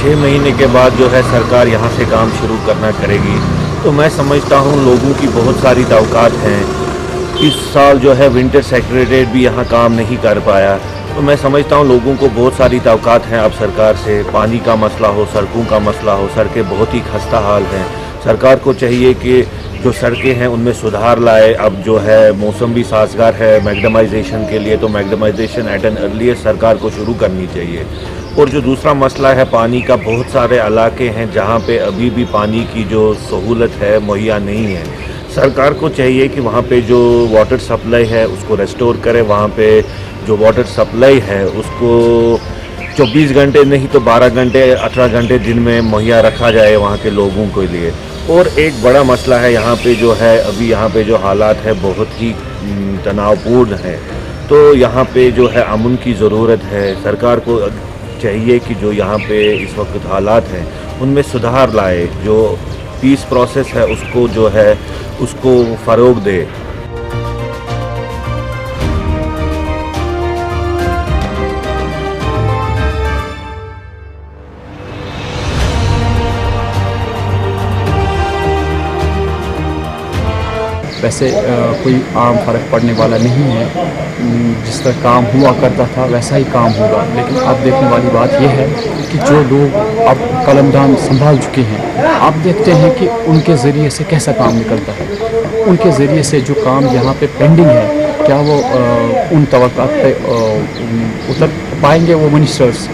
6 महीने के बाद जो है सरकार यहाँ से काम शुरू करना करेगी। तो मैं समझता हूँ लोगों की बहुत सारी तवक्कात हैं। इस साल जो है विंटर सेक्रेटरीट भी यहाँ काम नहीं कर पाया। तो मैं समझता हूँ लोगों को बहुत सारी तवक्कात हैं अब सरकार से। पानी का मसला हो, सड़कों का मसला हो, सड़कें बहुत ही खस्ता हाल हैं। सरकार को चाहिए कि जो सड़कें हैं उनमें सुधार लाए। अब जो है मौसम भी साजगार है मैगडमाइजेशन के लिए, तो मैगडमाइजेशन एट एन अर्लियर सरकार को शुरू करनी चाहिए। और जो दूसरा मसला है पानी का, बहुत सारे इलाके हैं जहाँ पे अभी भी पानी की जो सहूलत है मुहैया नहीं है। सरकार को चाहिए कि वहाँ पे जो वाटर सप्लाई है उसको रेस्टोर करे। वहाँ पे जो वाटर सप्लाई है उसको 24 घंटे नहीं तो 12 घंटे 18 घंटे दिन में मुहैया रखा जाए वहाँ के लोगों के लिए। और एक बड़ा मसला है यहाँ पे जो है, अभी यहाँ पे जो हालात है बहुत ही तनावपूर्ण है। तो यहाँ पे जो है अमन की ज़रूरत है। सरकार को चाहिए कि जो यहाँ पे इस वक्त हालात हैं उनमें सुधार लाए। जो पीस प्रोसेस है उसको जो है उसको फ़रोग दे। वैसे कोई आम फ़र्क पड़ने वाला नहीं है। जिस तरह काम हुआ करता था वैसा ही काम होगा। लेकिन अब देखने वाली बात यह है कि जो लोग अब कलमदान संभाल चुके हैं, आप देखते हैं कि उनके ज़रिए से कैसा काम निकलता है। उनके ज़रिए से जो काम यहाँ पे पेंडिंग है, क्या वो उन तवक्कात पे उतर पाएंगे वो मिनिस्टर्स?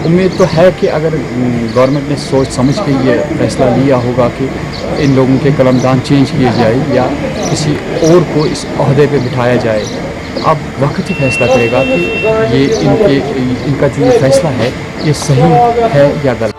उम्मीद तो है कि अगर गवर्नमेंट ने सोच समझ के ये फैसला लिया होगा कि इन लोगों के कलमदान चेंज किए जाए या किसी और को इस ओहदे पे बिठाया जाए, अब वक्त ही फैसला करेगा कि ये इनका जो ये फैसला है ये सही है या गलत।